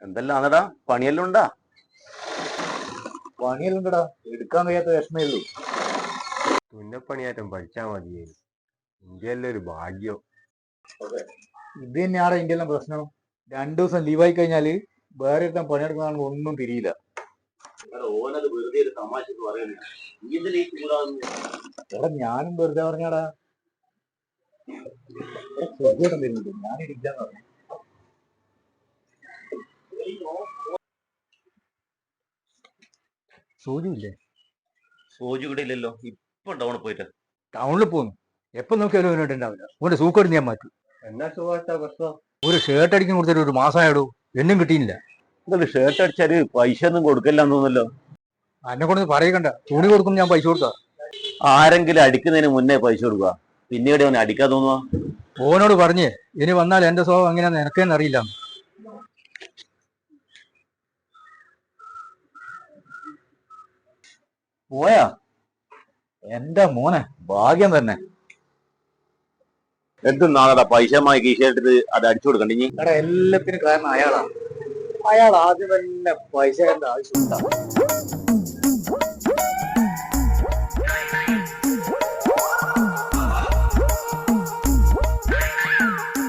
എന്തെല്ലാം ആണെടാ, പണിയെല്ലാം ഉണ്ടാ? പണിയെല്ലാം ഉണ്ടടാ, എടുക്കാൻ കഴിയാത്ത വിഷമേ ഉള്ളൂ. തുന്നപ്പണിയാറ്റം പഠിച്ചാ മതിയേ. ഇന്ത്യയിലെ ഒരു ഭാഗ്യം. ഇത് തന്നെയാണ് ഇന്ത്യയിലെ പ്രശ്നം. 2 ദിവസം ലീവായി കഴിഞ്ഞാല് വേറെ ഒരുത്തൻ പണിയെടുക്കുന്ന ഒന്നും തിരിയില്ല. എടാ ഞാനും വെറുതെ പറഞ്ഞാടാ. ഞാനിരിക്കാന്ന് പറഞ്ഞു. സൂചിയില്ലേ? സൂചി ഇവിടെ ഇല്ലല്ലോ, ഇപ്പൊ ടൗണിൽ പോയിട്ട്. ടൗണിൽ പോന്നു. എപ്പം നോക്കിയാലും അവനോട്ട് ഉണ്ടാവില്ല. ഓന്റെ സൂക്കോട് ഞാൻ മാറ്റി. എന്നാ സുഖമായിട്ടാ പ്രശ്നം? ഒരു ഷർട്ട് അടിക്കാൻ കൊടുത്തിട്ട് ഒരു മാസമായിടൂ, എന്നും കിട്ടിയില്ല. ഇതൊരു ഷർട്ട് അടിച്ചാല് പൈസ ഒന്നും കൊടുക്കില്ലാന്ന് തോന്നല്ലോ. എന്നെ കൊണ്ട് പറയണ്ട, തുണി കൊടുക്കും ഞാൻ പൈസ കൊടുക്കാം. ആരെങ്കിലും അടിക്കുന്നതിന് മുന്നേ പൈസ കൊടുക്കുക, പിന്നീട് അവനെ അടിക്കാൻ തോന്നുക. ഓനോട് പറഞ്ഞേ ഇനി വന്നാൽ എന്റെ സ്വഭാവം എങ്ങനെയാന്ന് എനക്കെന്ന് അറിയില്ല. പോയാ എന്റെ മോനെ ഭാഗ്യം തന്നെ. എന്തും നാളെ പൈസ കീശെടുത്ത് അത് അടിച്ചു കൊടുക്കണ്ട ഇനി. എടാ എല്ലാത്തിനും കാരണം അയാളാ. അയാൾ ആദ്യം തന്നെ പൈസ ആവശ്യമുണ്ടാവും.